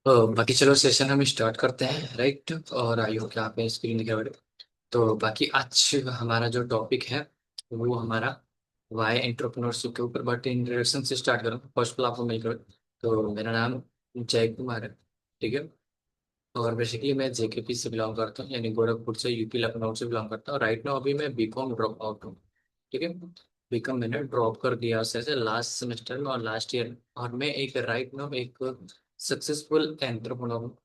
बाकी चलो सेशन हम स्टार्ट करते हैं, राइट। और आई होप कि आप स्क्रीन दिख रहा है। तो बाकी आज हमारा जो टॉपिक है वो हमारा वाई एंटरप्रेन्योरशिप के ऊपर। बट इंट्रोडक्शन से स्टार्ट करूँ, फर्स्ट ऑफ ऑल आपको मिल कर। तो मेरा नाम जय कुमार है, ठीक है। और बेसिकली मैं जेकेपी से बिलोंग करता हूँ, यानी गोरखपुर से, यूपी लखनऊ से बिलोंग करता हूँ। राइट नाउ अभी मैं बीकॉम ड्रॉप आउट हूँ, ठीक है। बीकॉम मैंने ड्रॉप कर दिया से लास्ट सेमेस्टर में और लास्ट ईयर। और मैं एक राइट नाउ एक सक्सेसफुल एंटरप्रेन्योर हूँ,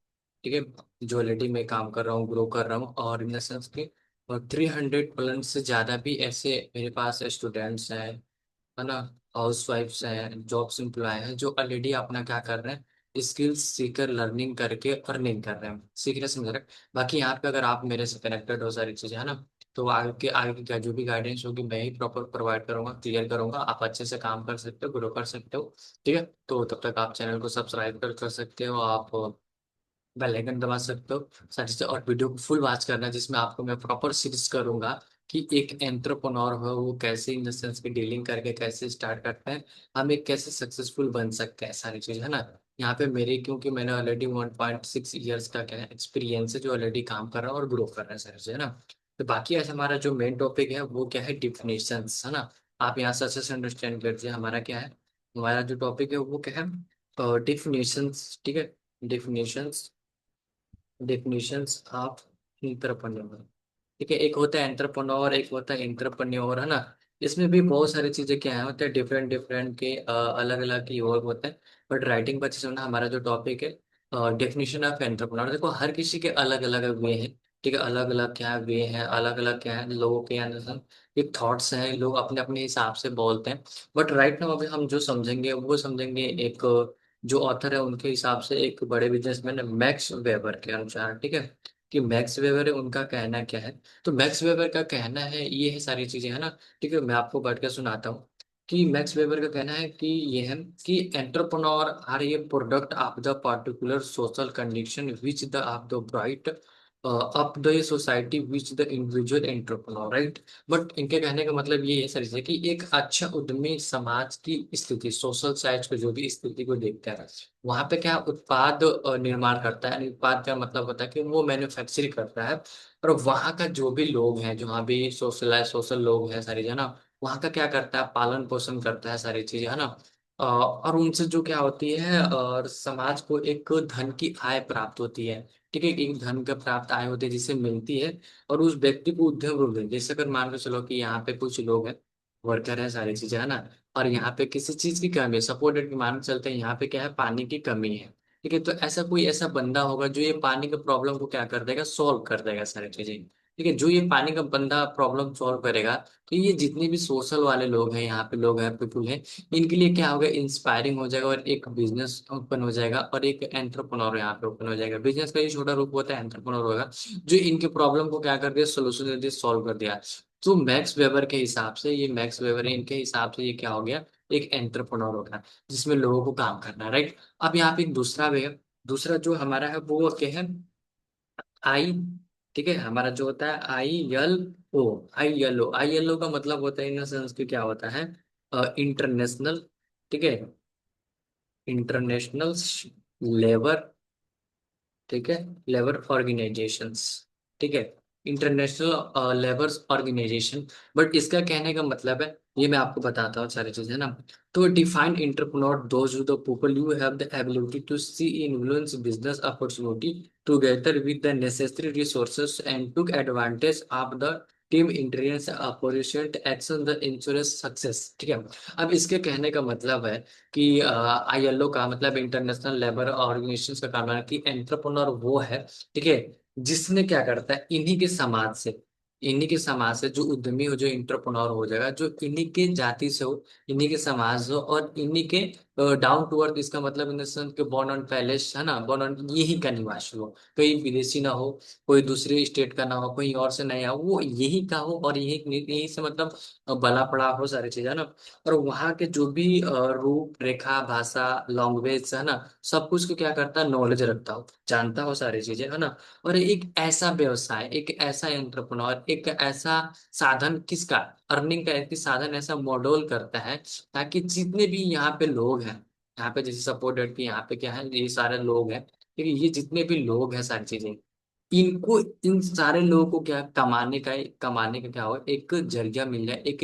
ठीक है। जो ऑलरेडी मैं काम कर रहा हूँ, ग्रो कर रहा हूँ, और इन द सेंस कि और 300 प्लस से ज़्यादा भी ऐसे मेरे पास स्टूडेंट्स हैं, है ना। हाउस वाइफ्स हैं, जॉब्स एम्प्लॉय हैं, जो ऑलरेडी अपना क्या कर रहे हैं, स्किल्स सीकर लर्निंग करके अर्निंग कर रहे हैं, सीख रहे समझ रहे हैं। बाकी यहाँ पे अगर आप मेरे से कनेक्टेड हो सारी चीज़ें, है ना, तो आगे का जो भी गाइडेंस होगी मैं ही प्रॉपर प्रोवाइड करूंगा, क्लियर करूंगा। आप अच्छे से काम कर सकते हो, ग्रो कर सकते हो, ठीक है। तो तब तक आप चैनल को सब्सक्राइब कर सकते हो, आप बेल आइकन दबा सकते हो साथ ही साथ, और वीडियो को फुल वॉच करना जिसमें आपको मैं प्रॉपर सीरीज करूंगा कि एक एंटरप्रेन्योर हो वो कैसे इन द सेंस की डीलिंग करके कैसे स्टार्ट करते हैं, हम एक कैसे सक्सेसफुल बन सकते हैं, सारी चीज, है ना। यहाँ पे मेरे क्योंकि मैंने ऑलरेडी 1.6 ईयर्स का क्या है एक्सपीरियंस है, जो ऑलरेडी काम कर रहा है और ग्रो कर रहा है, सारी चीज, है ना। तो बाकी आज हमारा जो मेन टॉपिक है वो क्या है, डिफिनेशंस, है ना। आप यहाँ से अच्छे से अंडरस्टैंड कीजिए हमारा क्या है। हमारा जो टॉपिक है वो क्या है, डिफिनेशंस, ठीक है। डिफिनेशंस, डेफिनेशंस ऑफ एंटरप्रेन्योर, ठीक है। एक होता है एंटरप्रेन्योर, एक होता है एंटरप्रेन्योर, है ना। इसमें भी बहुत सारी चीजें क्या है होते हैं, डिफरेंट डिफरेंट के अलग अलग की वर्क होते हैं। बट राइटिंग पर जैसे ना हमारा जो टॉपिक है डेफिनेशन ऑफ एंटरप्रेन्योर, देखो हर किसी के अलग अलग वे हैं, ठीक है। अलग अलग क्या वे हैं, अलग अलग क्या है लोगों के अंदर ये थॉट्स हैं, लोग अपने अपने हिसाब से बोलते हैं। बट राइट नाउ अभी हम जो समझेंगे वो समझेंगे एक जो ऑथर है उनके हिसाब से, एक बड़े बिजनेसमैन है मैक्स वेबर के अनुसार, ठीक है। कि मैक्स वेबर है उनका कहना क्या है। तो मैक्स वेबर का कहना है ये है सारी चीजें, है ना। ठीक है, मैं आपको बैठ के सुनाता हूँ कि मैक्स वेबर का कहना है कि ये है कि एंटरप्रेन्योर आर ये product of the particular social condition which the of the bright up the society which the individual entrepreneur, right. But इनके कहने का मतलब ये है सर से कि एक अच्छा उद्यमी समाज की स्थिति, सोशल साइट की जो भी स्थिति को देखता है, वहां पे क्या उत्पाद निर्माण करता है। यानी उत्पाद का मतलब होता है कि वो मैन्युफैक्चरिंग करता है। और वहाँ का जो भी लोग हैं, जो वहाँ भी सोशल लोग हैं सारी, है ना, वहाँ का क्या करता है, पालन पोषण करता है, सारी चीजें, है ना। और उनसे जो क्या होती है, और समाज को एक धन की आय प्राप्त होती है, ठीक है। एक धन का प्राप्त आय होती है जिससे मिलती है, और उस व्यक्ति को उद्यम रूप देते हैं। जैसे अगर मान के चलो कि यहाँ पे कुछ लोग हैं, वर्कर है, सारी चीजें, है ना। और यहाँ पे किसी चीज की कमी है, सपोर्टेड मान के चलते हैं यहाँ पे क्या है, पानी की कमी है, ठीक है। तो ऐसा कोई ऐसा बंदा होगा जो ये पानी के प्रॉब्लम को क्या कर देगा, सॉल्व कर देगा, सारी चीजें, ठीक है। जो ये पानी का बंदा प्रॉब्लम सॉल्व करेगा, तो ये जितने भी सोशल वाले लोग हैं, यहाँ पे लोग हैं, पीपुल हैं, इनके लिए क्या होगा, इंस्पायरिंग हो जाएगा, और एक बिजनेस ओपन हो जाएगा, और एक एंटरप्रेन्योर यहाँ पे ओपन हो जाएगा। बिजनेस का ये छोटा रूप होता है, एंटरप्रेन्योर होगा जो इनके प्रॉब्लम को क्या कर दिया, सोल्यूशन दे दिया, सॉल्व कर दिया। तो मैक्स वेबर के हिसाब से, ये मैक्स वेबर है, इनके हिसाब से ये क्या हो गया, एक एंटरप्रेन्योर होगा जिसमें लोगों को काम करना है, राइट। अब यहाँ पे एक दूसरा वे है, दूसरा जो हमारा है वो क्या है, आई, ठीक है। हमारा जो होता है ILO, आई एल ओ का मतलब होता है इन सेंस की क्या होता है, इंटरनेशनल, ठीक है, इंटरनेशनल लेबर, ठीक है, लेबर ऑर्गेनाइजेशंस, ठीक है, इंटरनेशनल लेबर ऑर्गेनाइजेशन। बट इसका कहने का मतलब है, ये मैं आपको बताता हूँ सारी चीजें ना। तो define entrepreneur those the people you have the ability to see influence business opportunity together with the necessary resources and took advantage of the team intelligence operation action the insurance success, ठीक है। अब इसके कहने का मतलब है कि ILO का मतलब इंटरनेशनल लेबर ऑर्गेनाइजेशन का काम है कि एंटरप्रेन्योर वो है, ठीक है, जिसने क्या करता है, इन्हीं के समाज से जो उद्यमी हो, जो इंटरप्रेन्योर हो जाएगा, जो इन्हीं के जाति से हो, इन्हीं के समाज हो, और इन्हीं के डाउन टू अर्थ, इसका मतलब इन द सेंस के बॉर्न ऑन पैलेस, है ना, बॉर्न ऑन यही का निवासी हो, कोई विदेशी ना हो, कोई दूसरे स्टेट का ना हो, कोई और से नहीं हो, वो यही का हो, और यही यही से मतलब बला पड़ा हो, सारी चीजें, है ना। और वहाँ के जो भी रूप रेखा भाषा लैंग्वेज, है ना, सब कुछ को क्या करता है, नॉलेज रखता हो, जानता हो, सारी चीजें, है ना। और एक ऐसा व्यवसाय, एक ऐसा एंटरप्रेन्योर, एक ऐसा साधन किसका, अर्निंग का एक साधन ऐसा मॉडल करता है, ताकि जितने भी यहाँ पे लोग हैं, यहाँ पे जैसे सपोर्टेड कि यहाँ पे क्या है, ये सारे लोग हैं, ठीक है, ये जितने भी लोग हैं सारी चीजें, इनको, इन सारे लोगों को क्या कमाने का क्या हो, एक जरिया मिल जाए, एक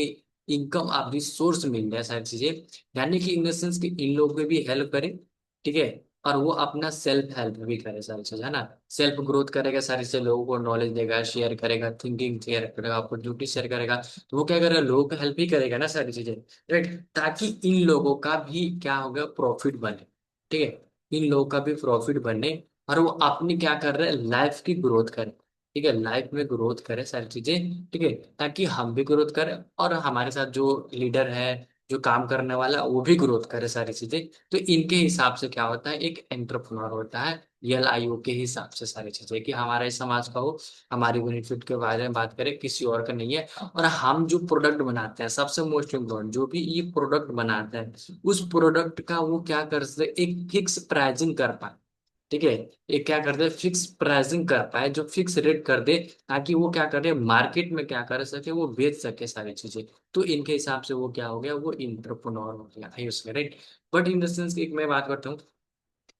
इनकम आप सोर्स मिल जाए सारी चीजें। यानी कि इन द सेंस कि इन लोगों को भी हेल्प करे, ठीक है, और वो अपना सेल्फ हेल्प भी करे सारी चीज, है ना। सेल्फ ग्रोथ करेगा सारी चीजें, लोगों को नॉलेज देगा, शेयर करेगा, थिंकिंग शेयर करेगा, अपॉर्चुनिटी शेयर करेगा, तो वो क्या करेगा, लोगों को हेल्प ही करेगा ना सारी चीजें, राइट। ताकि इन लोगों का भी क्या होगा, प्रॉफिट बने, ठीक है, इन लोगों का भी प्रॉफिट बने, और वो अपनी क्या कर रहे हैं, लाइफ की ग्रोथ करें, ठीक है, लाइफ में ग्रोथ करें सारी चीजें, ठीक है, ताकि हम भी ग्रोथ करें और हमारे साथ जो लीडर है, जो काम करने वाला, वो भी ग्रोथ करे सारी चीजें। तो इनके हिसाब से क्या होता है, एक एंटरप्रेन्योर होता है, ELIO के हिसाब से सारी चीजें, कि हमारे समाज का हो, हमारी बेनिफिट के बारे में बात करें, किसी और का नहीं है। और हम जो प्रोडक्ट बनाते हैं, सबसे मोस्ट इम्पोर्टेंट, जो भी ये प्रोडक्ट बनाते हैं, उस प्रोडक्ट का वो क्या कर सकते, एक फिक्स प्राइसिंग कर पाए, ठीक है, ये क्या कर दे, फिक्स प्राइसिंग कर पाए, जो फिक्स रेट कर दे, ताकि वो क्या करे, मार्केट में क्या कर सके, वो बेच सके सारी चीजें। तो इनके हिसाब से वो क्या हो गया, वो इंटरप्रेन्योर हो गया है उसमें, right. But in the sense एक मैं बात करता हूँ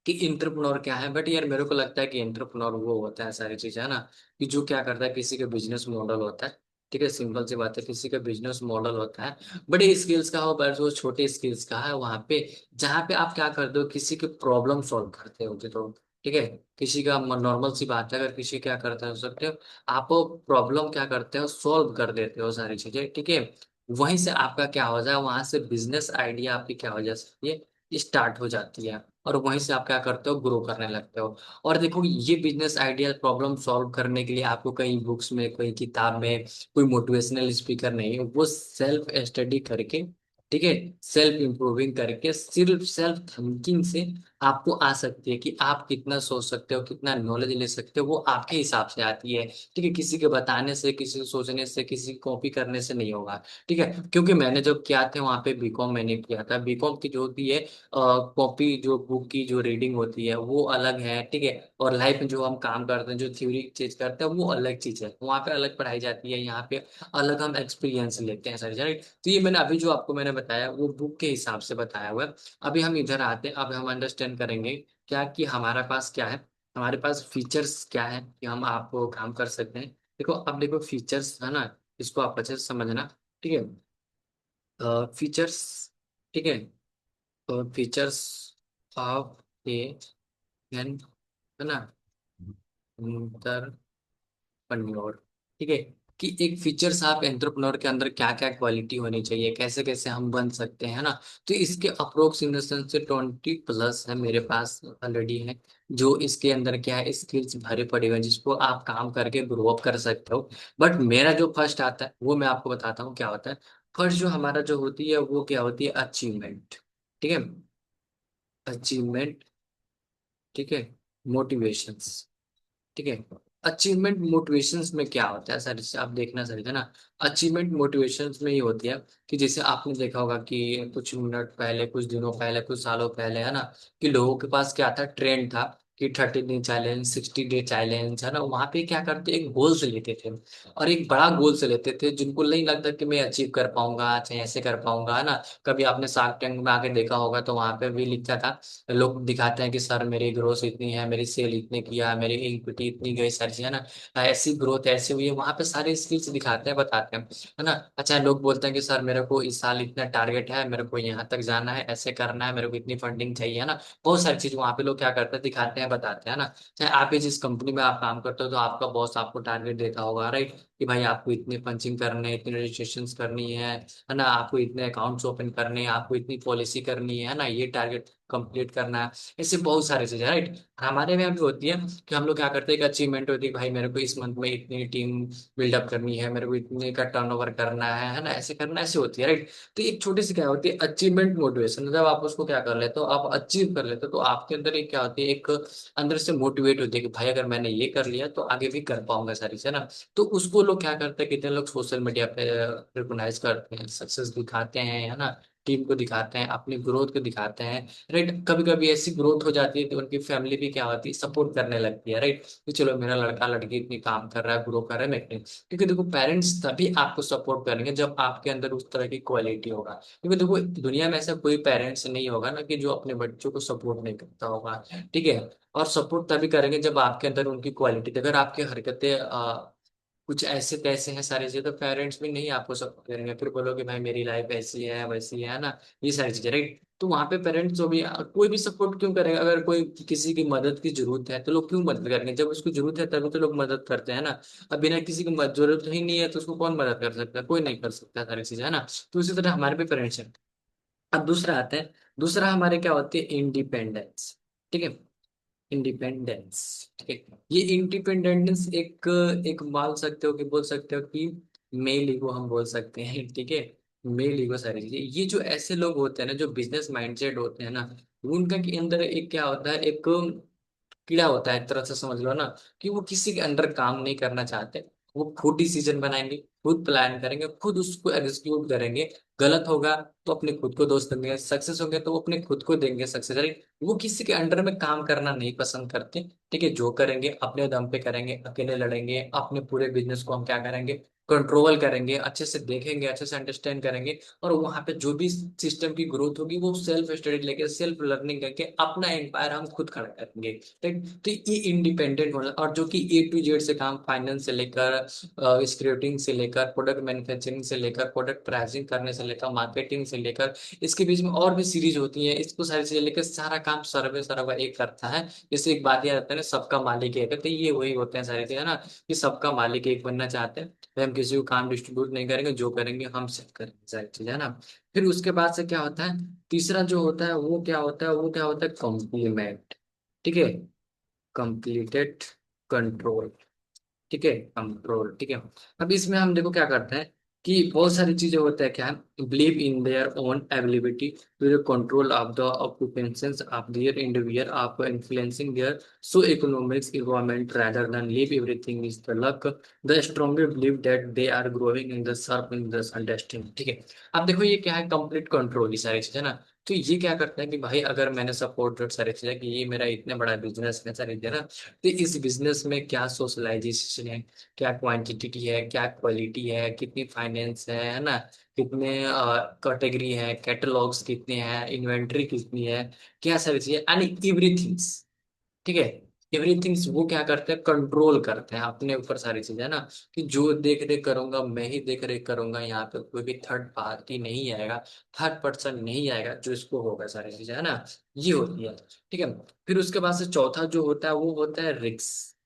कि इंटरप्रेन्योर क्या है, बट यार मेरे को लगता है कि इंटरप्रेन्योर वो होता है सारी चीजें, है ना, कि जो क्या करता है, किसी का बिजनेस मॉडल होता है, ठीक है, सिंपल सी बात है, किसी का बिजनेस मॉडल होता है, बड़े स्किल्स का हो, बस वो छोटे स्किल्स का है, वहां पे जहाँ पे आप क्या करते हो, किसी की प्रॉब्लम सॉल्व करते हो, तो ठीक है, किसी का नॉर्मल सी बात है, अगर किसी क्या करते हो सकते हो, आप प्रॉब्लम क्या करते हो, सॉल्व कर देते हो सारी चीजें, ठीक है, वहीं से आपका क्या हो जाए, वहां से बिजनेस आइडिया आपकी क्या हो जा सकती है, स्टार्ट हो जाती है, और वहीं से आप क्या करते हो, ग्रो करने लगते हो। और देखो, ये बिजनेस आइडिया प्रॉब्लम सॉल्व करने के लिए आपको कहीं बुक्स में, कोई किताब में, कोई मोटिवेशनल स्पीकर नहीं है, वो सेल्फ स्टडी करके, ठीक है, सेल्फ इंप्रूविंग करके, सिर्फ सेल्फ थिंकिंग से आपको आ सकती है, कि आप कितना सोच सकते हो, कितना नॉलेज ले सकते हो, वो आपके हिसाब से आती है, ठीक है, किसी के बताने से, किसी को सोचने से, किसी कॉपी करने से नहीं होगा, ठीक है। क्योंकि मैंने जब किया था वहाँ पे बीकॉम मैंने किया था, बीकॉम की जो होती है कॉपी, जो बुक की जो रीडिंग होती है वो अलग है, ठीक है, और लाइफ में जो हम काम करते हैं, जो थ्योरी चीज करते हैं, वो अलग चीज है, वहाँ पे अलग पढ़ाई जाती है, यहाँ पे अलग हम एक्सपीरियंस लेते हैं सारी, राइट। तो ये मैंने अभी जो आपको मैंने बताया, वो बुक के हिसाब से बताया हुआ है। अभी हम इधर आते हैं, अब हम अंडरस्टैंड करेंगे क्या, कि हमारे पास क्या है, हमारे पास फीचर्स क्या है, कि हम आप काम कर सकते हैं। देखो, अब देखो फीचर्स है ना, इसको आप अच्छे से समझना, ठीक है, फीचर्स, ठीक है, फीचर्स ऑफ ए एन, है ना, एंटरप्रेन्योर, ठीक है, कि एक फीचर्स आप एंटरप्रेन्योर के अंदर क्या क्या क्वालिटी होनी चाहिए, कैसे कैसे हम बन सकते हैं, है ना। तो इसके अप्रोक्सीमेशन से 20+ है मेरे पास ऑलरेडी है, जो इसके अंदर क्या है, स्किल्स भरे पड़े हुए हैं, जिसको आप काम करके ग्रो अप कर सकते हो। बट मेरा जो फर्स्ट आता है, वो मैं आपको बताता हूँ क्या होता है। फर्स्ट जो हमारा जो होती है, वो क्या होती है, अचीवमेंट, ठीक है, अचीवमेंट, ठीक है, मोटिवेशंस, ठीक है। अचीवमेंट मोटिवेशंस में क्या होता है सर, इससे आप देखना सर, है ना। अचीवमेंट मोटिवेशंस में ये होती है, कि जैसे आपने देखा होगा कि कुछ मिनट पहले, कुछ दिनों पहले, कुछ सालों पहले, है ना, कि लोगों के पास क्या था, ट्रेंड था, कि 30 डे चैलेंज, 60 डे चैलेंज, है ना, वहां पे क्या करते, एक गोल से लेते थे, और एक बड़ा गोल से लेते थे, जिनको नहीं लगता कि मैं अचीव कर पाऊंगा, चाहे ऐसे कर पाऊंगा, है ना। कभी आपने शार्क टैंक में आके देखा होगा, तो वहां पे भी लिखा था, लोग दिखाते हैं कि सर मेरी ग्रोथ इतनी है, मेरी सेल इतने किया, मेरी इक्विटी इतनी गई, सारी चीजें, है ना, ऐसी ग्रोथ ऐसी हुई है, वहां पे सारे स्किल्स दिखाते हैं, बताते हैं, है ना। अच्छा, लोग बोलते हैं कि सर मेरे को इस साल इतना टारगेट है, मेरे को यहाँ तक जाना है, ऐसे करना है, मेरे को इतनी फंडिंग चाहिए, है ना। बहुत सारी चीज वहां पे लोग क्या करते हैं, दिखाते हैं, बताते हैं, ना। चाहे आप ही जिस कंपनी में आप काम करते हो, तो आपका बॉस आपको टारगेट देता होगा, राइट, कि भाई आपको इतने पंचिंग करने, इतनी रजिस्ट्रेशन करनी है ना, आपको इतने अकाउंट्स ओपन करने हैं, आपको इतनी पॉलिसी करनी है ना, ये टारगेट कंप्लीट करना है। ऐसे बहुत सारी चीजें, राइट। हमारे में भी होती है, कि हम लोग क्या करते हैं, एक अचीवमेंट होती है, भाई मेरे को इस मंथ में इतनी टीम बिल्डअप करनी है, मेरे को इतने का टर्नओवर करना है ना, ऐसे करना, ऐसे होती है, राइट। तो एक छोटी सी क्या होती है, अचीवमेंट मोटिवेशन, जब आप उसको क्या कर लेते हो, आप अचीव कर लेते हो, तो आपके अंदर एक क्या होती है, एक अंदर से मोटिवेट होती है, कि भाई अगर मैंने ये कर लिया, तो आगे भी कर पाऊंगा सारी चीजें ना। तो उसको लोग क्या करते हैं, कितने लोग सोशल मीडिया पे रिकॉग्नाइज करते हैं, सक्सेस दिखाते हैं, है ना, टीम को दिखाते हैं, अपनी ग्रोथ को दिखाते हैं, राइट। कभी कभी ऐसी ग्रोथ हो जाती है कि उनकी फैमिली भी क्या होती है, सपोर्ट करने लगती है, राइट। कि चलो मेरा लड़का लड़की इतनी काम कर रहा है, ग्रो कर रहा है, मैं क्यों? क्योंकि देखो पेरेंट्स तभी आपको सपोर्ट करेंगे जब आपके अंदर उस तरह की क्वालिटी होगा। क्योंकि देखो दुनिया में ऐसा कोई पेरेंट्स नहीं होगा ना कि जो अपने बच्चों को सपोर्ट नहीं करता होगा, ठीक है। और सपोर्ट तभी करेंगे जब आपके अंदर उनकी क्वालिटी, अगर आपकी हरकतें कुछ ऐसे तैसे हैं सारी चीजें, तो पेरेंट्स भी नहीं आपको सपोर्ट करेंगे, फिर बोलोगे भाई मेरी लाइफ ऐसी है वैसी है ना, ये सारी चीजें, राइट। तो वहां पे पेरेंट्स को भी कोई भी सपोर्ट क्यों करेगा? अगर कोई किसी की मदद की जरूरत है तो लोग क्यों मदद करेंगे? जब उसको जरूरत है तभी तो लोग मदद करते हैं ना। अब बिना किसी की जरूरत ही नहीं है तो उसको कौन मदद कर सकता है? कोई नहीं कर सकता, सारी चीजें, है ना। तो इसी तरह हमारे भी पेरेंट्स हैं। अब दूसरा आते हैं, दूसरा हमारे क्या होती है, इंडिपेंडेंस, ठीक है। इंडिपेंडेंस, ठीक है। ये इंडिपेंडेंस एक एक मान सकते हो कि बोल सकते हो कि मेल ईगो हम बोल सकते हैं, ठीक है। मेल ईगो सारी चीजें, ये जो ऐसे लोग होते हैं ना जो बिजनेस माइंडसेट होते हैं ना, उनका के अंदर एक क्या होता है, एक कीड़ा होता है एक तरह से, समझ लो ना। कि वो किसी के अंडर काम नहीं करना चाहते। वो खुद डिसीजन बनाएंगे, खुद प्लान करेंगे, खुद उसको एग्जीक्यूट करेंगे। गलत होगा तो अपने खुद को दोष देंगे, सक्सेस होंगे तो वो अपने खुद को देंगे सक्सेस। वो किसी के अंडर में काम करना नहीं पसंद करते, ठीक है। जो करेंगे अपने दम पे करेंगे, अकेले लड़ेंगे, अपने पूरे बिजनेस को हम क्या करेंगे, कंट्रोल करेंगे, अच्छे से देखेंगे, अच्छे से अंडरस्टैंड करेंगे। और वहां पे जो भी सिस्टम की ग्रोथ होगी वो सेल्फ स्टडी लेके, सेल्फ लर्निंग करके अपना एम्पायर हम खुद खड़ा करेंगे, ठीक। तो ये इंडिपेंडेंट होना, और जो कि A to Z से काम, फाइनेंस से लेकर स्क्रिप्टिंग से लेकर प्रोडक्ट मैन्युफैक्चरिंग से लेकर प्रोडक्ट प्राइसिंग करने से लेकर मार्केटिंग से लेकर, इसके बीच में और भी सीरीज होती है, इसको सारी चीजें लेकर सारा काम सर्वे सर्वा एक करता है। जैसे एक बात याद आता है ना, सबका मालिक एक है, तो ये वही होते हैं सारी चीजें, है ना। कि सबका मालिक एक बनना चाहते हैं, तो हम किसी को काम डिस्ट्रीब्यूट नहीं करेंगे, जो करेंगे हम सब करेंगे, सारी चीजें, है ना। फिर उसके बाद से क्या होता है, तीसरा जो होता है वो क्या होता है, वो क्या होता है, कॉम्प्लीमेंट, ठीक है। कंप्लीटेड कंट्रोल, ठीक है, कंट्रोल, ठीक है। अब इसमें हम देखो क्या करते हैं कि बहुत सारी चीजें होते हैं, क्या believe in their own ability to the control of the occupancies of their individual of influencing their so economics environment rather than leave everything is the luck, the strongly believe that they are growing in the surf in the understanding, ठीक है। अब देखो ये क्या है, complete control, ये सारी चीजें ना। तो ये क्या करता है कि भाई अगर मैंने सपोर्टेड सारी चीजें कि ये मेरा इतने बड़ा बिजनेस है सारी चीजें ना, तो इस बिजनेस में क्या सोशलाइजेशन है, क्या क्वांटिटी है, क्या क्वालिटी है, कितनी फाइनेंस है ना, कितने कैटेगरी है, कैटलॉग्स कितने हैं, इन्वेंट्री कितनी है, क्या सारी चीजें, यानी एवरीथिंग्स, ठीक है। एवरीथिंग्स वो क्या करते हैं, कंट्रोल करते हैं अपने ऊपर सारी चीजें, है ना। कि जो देख रेख करूंगा मैं ही देख रेख करूंगा, यहाँ पे कोई भी थर्ड पार्टी नहीं आएगा, थर्ड पर्सन नहीं आएगा, जो इसको होगा सारी चीजें, है ना। ये होती है, ठीक है। फिर उसके बाद से चौथा जो होता है वो होता है रिस्क,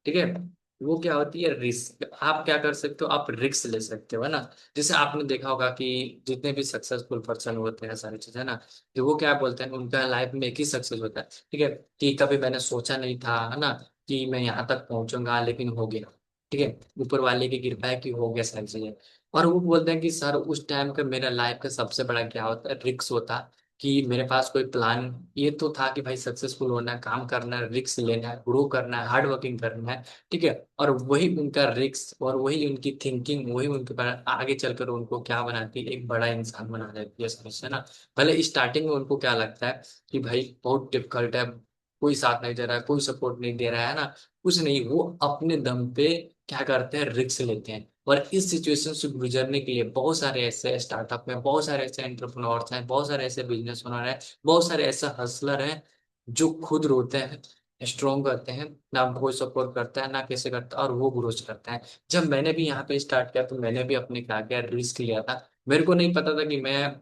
ठीक है। वो क्या होती है, रिस्क। आप क्या कर सकते हो, आप रिस्क ले सकते हो, है ना। जैसे आपने देखा होगा कि जितने भी सक्सेसफुल पर्सन होते हैं सारी चीजें, है ना, तो वो क्या बोलते हैं, उनका लाइफ में एक ही सक्सेस होता है, ठीक है। कि कभी मैंने सोचा नहीं था, है ना, कि मैं यहाँ तक पहुंचूंगा, लेकिन हो गया, ठीक है। ऊपर वाले की कृपा है कि हो गया सारी चीजें। और वो बोलते हैं कि सर उस टाइम का मेरा लाइफ का सबसे बड़ा क्या होता है, रिस्क होता। कि मेरे पास कोई प्लान ये तो था कि भाई सक्सेसफुल होना है, काम करना है, रिस्क लेना है, ग्रो करना है, हार्ड वर्किंग करना है, ठीक है। और वही उनका रिस्क और वही उनकी थिंकिंग, वही उनके आगे चलकर उनको क्या बनाती है, एक बड़ा इंसान बना देती है, समझते हैं ना। भले स्टार्टिंग में उनको क्या लगता है कि भाई बहुत डिफिकल्ट है, कोई साथ नहीं दे रहा है, कोई सपोर्ट नहीं दे रहा है ना, कुछ नहीं, वो अपने दम पे क्या करते हैं, रिस्क लेते हैं। और इस सिचुएशन से गुजरने के लिए बहुत सारे ऐसे स्टार्टअप में, बहुत सारे ऐसे एंटरप्रेन्योर्स हैं, बहुत सारे ऐसे बिजनेस ओनर हैं, बहुत सारे ऐसे हसलर हैं, जो खुद रोते हैं, स्ट्रॉन्ग करते हैं, ना कोई सपोर्ट करता है ना कैसे करता है, और वो ग्रोथ करता है। जब मैंने भी यहाँ पे स्टार्ट किया तो मैंने भी अपने क्या किया, रिस्क लिया था। मेरे को नहीं पता था कि मैं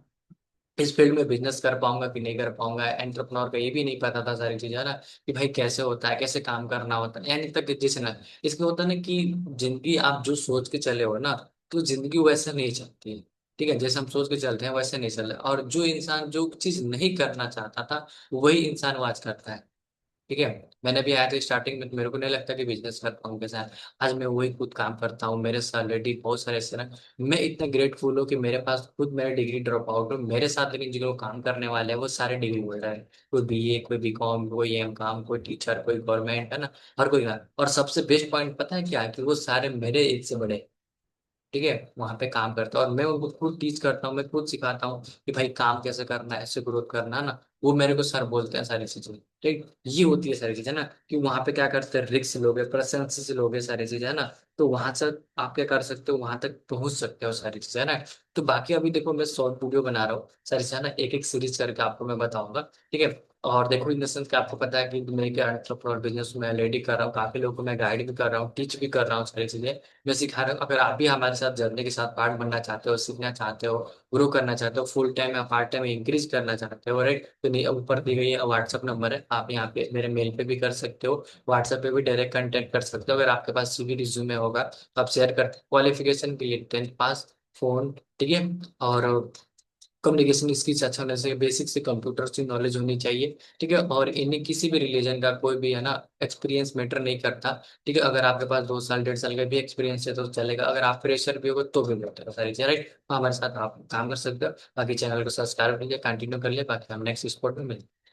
इस फील्ड में बिजनेस कर पाऊंगा कि नहीं कर पाऊंगा, एंटरप्रेन्योर का ये भी नहीं पता था सारी चीजें, है ना। कि भाई कैसे होता है, कैसे काम करना होता है, यानी तक जैसे ना, इसमें होता है ना कि जिंदगी आप जो सोच के चले हो ना, तो जिंदगी वैसे नहीं चलती है, ठीक है। जैसे हम सोच के चलते हैं वैसे नहीं चल रहा, और जो इंसान जो चीज नहीं करना चाहता था वही इंसान वो आज करता है, ठीक है। मैंने भी आया था स्टार्टिंग में, तो मेरे को नहीं लगता कि बिजनेस कर पाऊंगा कैसा। आज मैं वही खुद काम करता हूँ, मेरे साथ ऑलरेडी बहुत सारे ऐसे ना, मैं इतना ग्रेटफुल हूँ कि मेरे पास खुद मेरा डिग्री ड्रॉप आउट हो मेरे साथ, लेकिन जो लोग काम करने वाले हैं वो सारे डिग्री होल्डर है। कोई BA, कोई B.Com, कोई M.Com, कोई टीचर, कोई गवर्नमेंट, है ना। हर कोई ना, और सबसे बेस्ट पॉइंट पता है क्या है, कि वो सारे मेरे एज से बड़े हैं। ठीक है, वहां पे काम करता हूँ और मैं उनको खुद टीच करता हूँ, मैं खुद सिखाता हूँ कि भाई काम कैसे करना है, ऐसे ग्रोथ करना है ना। वो मेरे को सर बोलते हैं सारी चीजें। ठीक, ये होती है सारी चीजें ना, कि वहां पे क्या करते हैं, रिस्क लोगे, प्रशंसा से लोगे सारी चीजें, है ना। तो वहां से आप क्या कर सकते हो, वहां तक पहुंच सकते हो सारी चीजें, है ना। तो बाकी अभी देखो मैं शॉर्ट वीडियो बना रहा हूँ सारी चीजें ना, एक एक सीरीज करके आपको मैं बताऊंगा। ठीक है, और देखो इन द सेंस कि आपको पता है कि मैं क्या एंटरप्रेन्योर बिजनेस में लेडी कर रहा हूँ, काफी लोगों को मैं गाइड भी कर रहा हूँ, टीच भी कर रहा हूँ सारी चीजें मैं सिखा रहा हूँ। अगर आप भी हमारे साथ जर्नी के साथ पार्ट बनना चाहते हो, सीखना चाहते हो, ग्रो करना चाहते हो, फुल टाइम या पार्ट टाइम इंक्रीज करना चाहते हो, राइट, तो नहीं, ऊपर दी गई व्हाट्सअप नंबर है, आप यहाँ पे मेरे मेल पे भी कर सकते हो, व्हाट्सएप पे भी डायरेक्ट कांटेक्ट कर सकते हो। अगर आपके पास सीवी रिज्यूमे होगा तो आप शेयर कर, क्वालिफिकेशन के लिए 10th पास, फोन, ठीक है, और कम्युनिकेशन स्किल्स अच्छा होना चाहिए, बेसिक से कंप्यूटर की नॉलेज होनी चाहिए। ठीक है, और इन्हें किसी भी रिलीजन का कोई भी है ना एक्सपीरियंस मैटर नहीं करता। ठीक है, अगर आपके पास 2 साल 1.5 साल का भी एक्सपीरियंस है तो चलेगा, अगर आप फ्रेशर भी हो तो भी बेटर है सारी चीजें, राइट। तो हमारे साथ आप काम कर सकते हो। बाकी चैनल को सब्सक्राइब करिए, कंटिन्यू करिए, बाकी हम नेक्स्ट स्पॉट में मिलते हैं।